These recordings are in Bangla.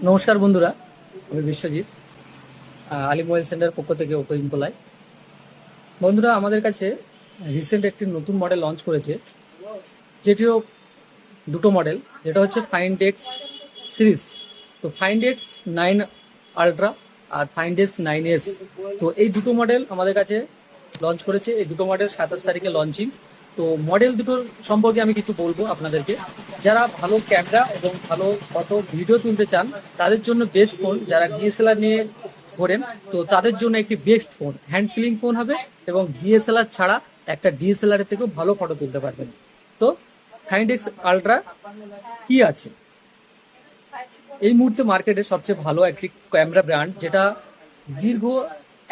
নমস্কার বন্ধুরা, আমি বিশ্বজিৎ, আলী মোবাইল সেন্টার পক্ষ থেকে ওপো ইম্পোলাই। বন্ধুরা, আমাদের কাছে রিসেন্ট একটি নতুন মডেল লঞ্চ করেছে, যেটিও দুটো মডেল, যেটা হচ্ছে ফাইন্ড এক্স সিরিজ। তো ফাইন্ড এক্স 9 আলট্রা আর ফাইন্ড এক্স 9s। তো এই দুটো মডেল আমাদের কাছে লঞ্চ করেছে। এই দুটো মডেল 27 তারিখে লঞ্চিং। তো মডেল দুটোর সম্পর্কে আমি কিছু বলবো আপনাদেরকে। যারা ভালো ক্যামেরা এবং ভালো ফটো ভিডিও তুলতে চান তাদের জন্য বেস্ট ফোন। যারা ডিএসএলআর নিয়ে ঘোরেন তো তাদের জন্য একটি best phone, hand feeling phone হবে এবং ডিএসএলআর ছাড়া একটা ডিএসএলআর এর থেকেও ভালো ফটো তুলতে পারবেন। তো ফাইন্ড এক্স আলট্রা কি আছে? এই মুহূর্তে মার্কেটে সবচেয়ে ভালো একটি ক্যামেরা ব্র্যান্ড, যেটা দীর্ঘ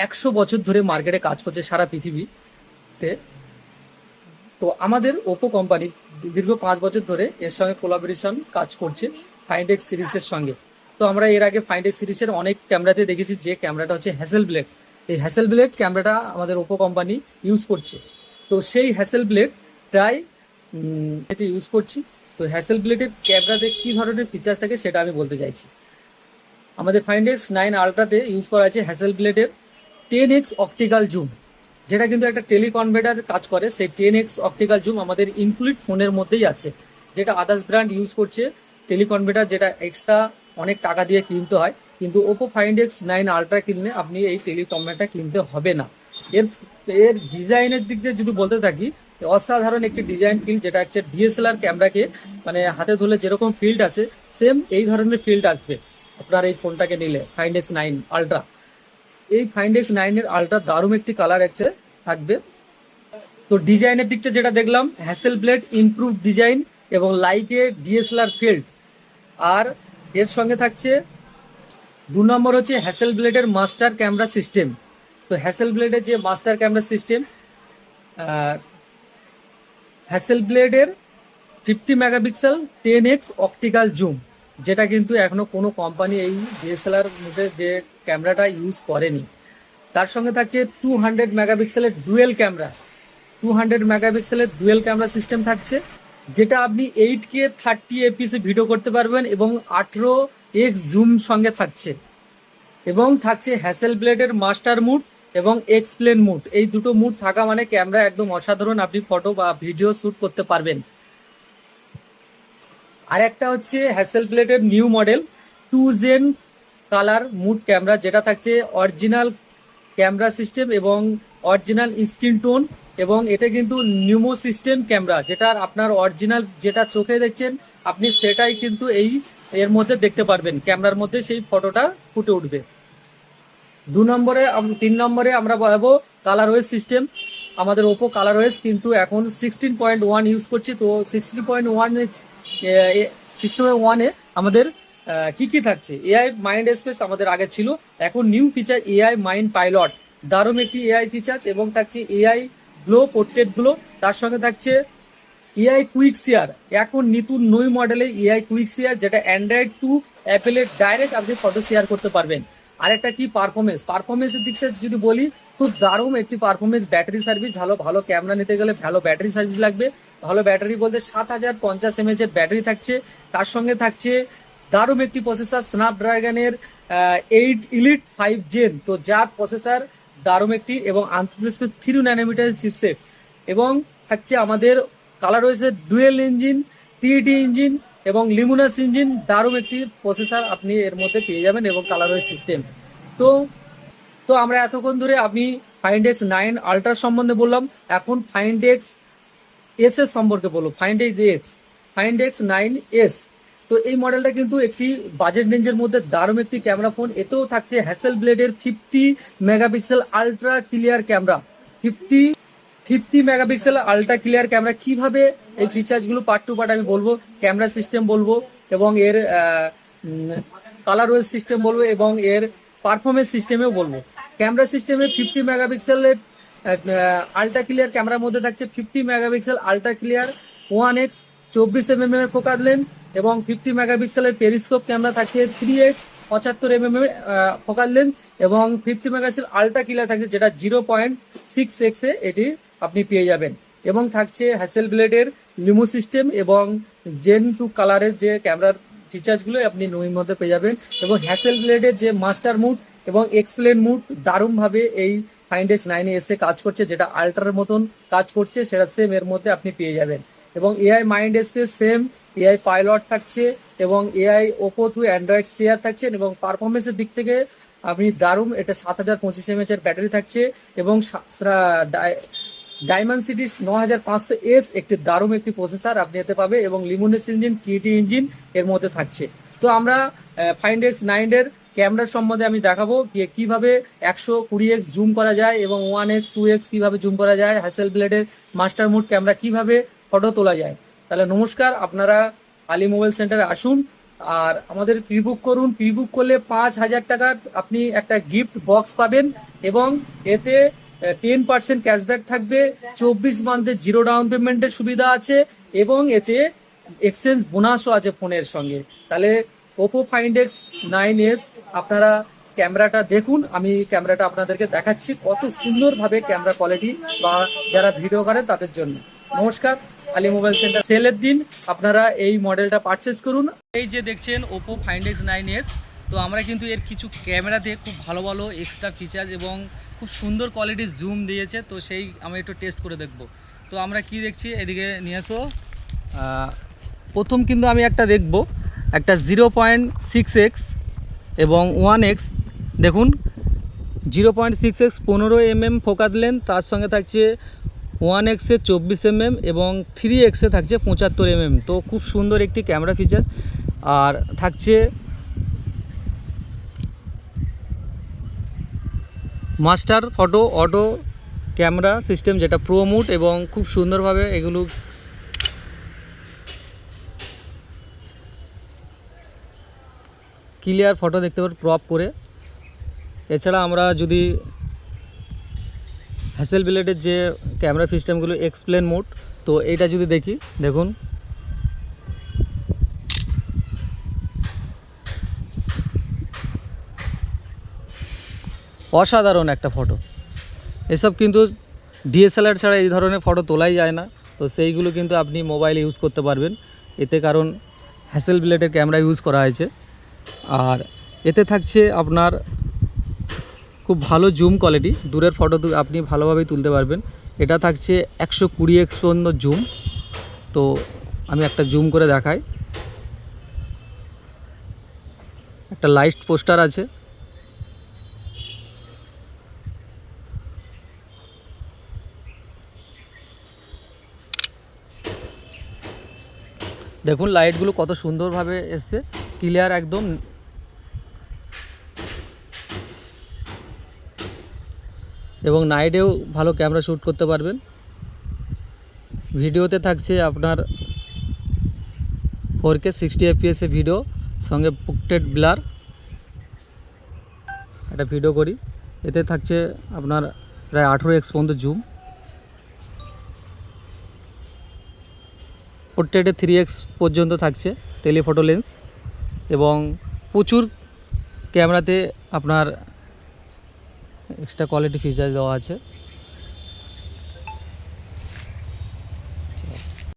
100 বছর ধরে মার্কেটে কাজ করছে সারা পৃথিবীতে। তো আমাদের ওপো কোম্পানি দীর্ঘ 5 বছর ধরে এর সঙ্গে কোলাবোরেশন কাজ করছে ফাইন্ড এক্স সিরিজের সঙ্গে। তো আমরা এর আগে ফাইন্ড এক্স সিরিজের অনেক ক্যামেরাতে দেখেছি যে ক্যামেরাটা হচ্ছে হ্যাসেল ব্লেড। এই হ্যাসেল ব্লেড ক্যামেরাটা আমাদের ওপো কোম্পানি ইউজ করছে। তো সেই হ্যাসেল ব্লেড প্রায় এতে ইউজ করছি। তো হ্যাসেল ব্লেডের ক্যামেরাতে কী ধরনের ফিচার্স থাকে সেটা আমি বলতে চাইছি। আমাদের ফাইন্ড এক্স 9 আলট্রাতে ইউজ করা আছে হ্যাসেল ব্লেডের 10x অপটিক্যাল জুম, যেটা কিন্তু একটা টেলিকনভার্টার কাজ করে। সেই 10x অপটিক্যাল জুম আমাদের ইনক্লুড ফোনের মধ্যেই আছে, যেটা আদার্স ব্র্যান্ড ইউজ করছে টেলিকনভার্টার, যেটা এক্সট্রা অনেক টাকা দিয়ে কিনতে হয়। কিন্তু ওপো ফাইন্ড এক্স 9 আলট্রা কিনলে আপনি এই টেলিকনভার্টার কিনতে হবে না। এর এর ডিজাইনের দিক দিয়ে যদি বলতে থাকি, অসাধারণ একটি ডিজাইন ফিল্ড, যেটা হচ্ছে ডিএসএলআর ক্যামেরাকে মানে হাতে ধরলে যেরকম ফিল্ড আছে সেম এই ধরনের ফিল্ড আসবে আপনার এই ফোনটাকে নিলে ফাইন্ড এক্স 9 আলট্রা। এই ফাইন্ড এক্স 9 এর আলট্রা দারুণ একটি কালার একটা থাকবে। তো ডিজাইনের দিকটা যেটা দেখলাম, হ্যাসেল ব্লেড ইমপ্রুভ ডিজাইন এবং লাইকে ডিএসএলআর ফিল্ড। আর এর সঙ্গে থাকছে 2 নম্বর হচ্ছে হ্যাসেল ব্লেডের মাস্টার ক্যামেরা সিস্টেম। তো হ্যাসেল ব্লেডের যে মাস্টার ক্যামেরা সিস্টেম, হ্যাসেল ব্লেডের 50 মেগাপিক্সেল 10x অপটিক্যাল জুম, যেটা কিন্তু এখনো কোনো কোম্পানি এই ডিএসএলআর মধ্যে যে ক্যামেরাটা ইউজ করেনি। তার সঙ্গে থাকছে 200 মেগাপিক্সেলের ডুয়েল ক্যামেরা। 200 মেগাপিক্সেলের ডুয়েল ক্যামেরা সিস্টেম থাকছে, যেটা আপনি 8K 30 এপিসে ভিডিও করতে পারবেন এবং 18x জুম সঙ্গে থাকছে। এবং থাকছে হ্যাসেল ব্লেডের মাস্টার মুড এবং এক্সপ্লেন মুড। এই দুটো মুড থাকা মানে ক্যামেরা একদম অসাধারণ, আপনি ফটো বা ভিডিও শ্যুট করতে পারবেন। আর একটা হচ্ছে হ্যাসেল ব্লেডের new model 2 gen colour mood camera, যেটা থাকছে অরিজিনাল ক্যামেরা সিস্টেম এবং অরিজিনাল স্ক্রিন টোন। এবং এটা কিন্তু নিউমো সিস্টেম ক্যামেরা, যেটা আপনার অরিজিনাল যেটা চোখে দেখছেন আপনি সেটাই কিন্তু এর মধ্যে দেখতে পারবেন, ক্যামেরার মধ্যে সেই ফটোটা ফুটে উঠবে। 2 নম্বরে 3 নম্বরে আমরা পাবো কালার ওয়েস সিস্টেম। আমাদের ওপো কালার ওয়েস কিন্তু এখন 16.1 ইউজ করছি। তো 16.1 আমাদের কি কি থাকছে? এআই মাইন্ড স্পেস আমাদের আগে ছিল, এখন new feature AI mind pilot, দারুণ একটি এআই ফিচার। এবং থাকছে এআই গ্লো পোর্ট্রেট গ্লো। তার সঙ্গে থাকছে এআই কুইক শেয়ার, এখন নতুন নই মডেলে এআই কুইক শেয়ার, যেটা অ্যান্ড্রয়েড টু অ্যাপেলের ডাইরেক্ট আপনি ফটো শেয়ার করতে পারবেন। আরেকটা কি পারফরমেন্সের দিকটা যদি বলি, খুব দারুণ একটি পারফরমেন্স। ব্যাটারি সার্ভিস ভালো ক্যামেরা নিতে গেলে ভালো ব্যাটারি সার্ভিস লাগবে। ভালো ব্যাটারি বলতে 7050 mAh এর ব্যাটারি থাকছে। তার সঙ্গে থাকছে দারুণ একটি প্রসেসর, স্ন্যাপড্রাগনের 8 ইলিট 5 জেন। তো যার প্রসেসর দারুণ একটি এবং আন্তর্জাতিক 3 ন্যানোমিটার চিপসেট। এবং থাকছে আমাদের কালার রয়েছে ডুয়েল ইঞ্জিন, টিইটি ইঞ্জিন এবং লিমুনাস ইঞ্জিন, দারুণ একটি প্রসেসর আপনি এর মধ্যে পেয়ে যাবেন এবং কালার ওয়েস সিস্টেম। তো তো আমরা এতক্ষণ ধরে আমি ফাইন্ড এক্স 9 আলট্রা সম্বন্ধে বললাম, এখন ফাইন্ড এক্স এস এর সম্পর্কে বলবো। Find x 9s। তো এই মডেলটা কিন্তু একটি বাজেট রেঞ্জের মধ্যে দারুণ একটি ক্যামেরা ফোন। এতেও থাকছে হ্যাসেল ব্লেডের 50 megapixel ultra clear camera. 50 megapixel ultra clear camera. কিভাবে এই ফিচার্সগুলো পার্ট টু পার্ট আমি বলবো, ক্যামেরা সিস্টেম বলবো এবং এর কালার ওয়েস সিস্টেম বলবো এবং এর পারফরমেন্স সিস্টেমেও বলবো। ক্যামেরা সিস্টেমে 50 মেগাপিক্সেলের আলট্রা ক্লিয়ার ক্যামেরার মধ্যে থাকছে 50 megapixel ultra clear 1x 24 mm এর ফোকাস লেন্থ এবং 50 মেগাপিক্সেলের পেরিস্কোপ ক্যামেরা থাকছে 3x 75 mm এর ফোকাস লেন্থ এবং 50 মেগাপিক্সেল আলট্রা ক্লিয়ার থাকছে, যেটা 0.6x এ এটি আপনি পেয়ে যাবেন। এবং থাকছে হ্যাসেল ব্লেডের লিমো সিস্টেম এবং জেন 2 কালারের যে ক্যামেরার ফিচার্সগুলো আপনি নোয়ের মধ্যে পেয়ে যাবেন। এবং হ্যাসেল ব্লেডের যে মাস্টার মুড এবং এক্সপ্লেন মুড দারুণভাবে এই ফাইন্ড এক্স 9 এসে কাজ করছে, যেটা আল্ট্রার মতন কাজ করছে সেটা সেম এর মধ্যে আপনি পেয়ে যাবেন। এবং AI mind space same, AI pilot থাকছে এবং AI Oppo through Android share থাকছে। এবং পারফরমেন্সের দিক থেকে আপনি দারুণ, এটা 7025 mAh এর ব্যাটারি থাকছে এবং ডায়মন্ডসিটি 9500S একটি দারুণ একটি প্রসেসর আপনি এতে পাবে এবং লিমোনেস ইঞ্জিন টিটি ইঞ্জিন এর মধ্যে থাকছে। তো আমরা ফাইন্ড এক্স 9 এর ক্যামেরার সম্বন্ধে আমি দেখাবো কিভাবে 120x জুম করা যায় এবং 1x 2x কিভাবে জুম করা যায়, হ্যাসেল ব্লেডের মাস্টার মোড ক্যামেরা কিভাবে ফটো তোলা যায়। তাহলে নমস্কার, আপনারা আলী মোবাইল সেন্টারে আসুন আর আমাদের প্রি বুক করুন। প্রি বুক করলে 5000 টাকার আপনি একটা গিফট বক্স পাবেন এবং এতে 10% ক্যাশব্যাক থাকবে, 24 মান্থের জিরো ডাউন পেমেন্টের সুবিধা আছে এবং এতে এক্সচেঞ্জ বোনাসও আছে ফোনের সঙ্গে। তাহলে ওপো ফাইন্ড এক্স 9s আপনারা ক্যামেরাটা দেখুন, আমি ক্যামেরাটা আপনাদেরকে দেখাচ্ছি কত সুন্দরভাবে ক্যামেরা কোয়ালিটি, বা যারা ভিডিও করেন তাদের জন্য। নমস্কার, আলী মোবাইল সেন্টার সেলের দিন আপনারা এই মডেলটা পারচেস করুন। এই যে দেখছেন ওপো ফাইন্ড এক্স 9s, তো আমরা কিন্তু এর কিছু ক্যামেরাতে খুব ভালো ভালো এক্সট্রা ফিচার্স এবং খুব সুন্দর কোয়ালিটির জুম দিয়েছে, তো সেই আমি একটু টেস্ট করে দেখব। তো আমরা কি দেখছি, এদিকে নিয়ে আসো। প্রথম কিন্তু আমি একটা দেখব, একটা 0.6x এবং 1x। দেখুন 0.6x 15mm ফোকাস লেন্থ, তার সঙ্গে থাকছে 1x এ 24mm এবং 3x এ থাকছে 75mm। তো খুব সুন্দর একটি ক্যামেরা ফিচার্স। আর থাকছে master photo auto camera system, যেটা প্রো মোড, এবং খুব সুন্দরভাবে এগুলো ক্লিয়ার ফটো দেখতে পাবেন ক্রপ করে। এছাড়া আমরা যদি হ্যাসেল ব্লেডের যে ক্যামেরা সিস্টেমগুলো এক্সপ্লেন মোড, তো এইটা যদি দেখি, দেখুন অসাধারণ একটা ফটো। এসব কিন্তু ডিএসএলআর ছাড়া এই ধরনের ফটো তোলাই যায় না, তো সেইগুলো কিন্তু আপনি মোবাইলে ইউজ করতে পারবেন এতে, কারণ হ্যাসেল ব্লেডের ক্যামেরা ইউজ করা হয়েছে। আর এতে থাকছে আপনার খুব ভালো জুম কোয়ালিটি, দূরের ফটো আপনি ভালোভাবেই তুলতে পারবেন। এটা থাকছে 120x পর্যন্ত জুম। তো আমি একটা জুম করে দেখাই, একটা লাইট পোস্টার আছে। দেখুন লাইটগুলো কত সুন্দরভাবে এসছে, ক্লিয়ার একদম। এবং নাইটেও ভালো ক্যামেরা শ্যুট করতে পারবেন। ভিডিওতে থাকছে আপনার 4K 60fps এ ভিডিও, সঙ্গে পোর্ট্রেট ব্লার। একটা ভিডিও করি, এতে থাকছে আপনার প্রায় 18x পর্যন্ত জুম, পোর্ট্রেটে 3x পর্যন্ত থাকছে টেলিফটো লেন্স, এবং প্রচুর ক্যামেরাতে আপনার এক্সট্রা কোয়ালিটি ফিচার দেওয়া আছে।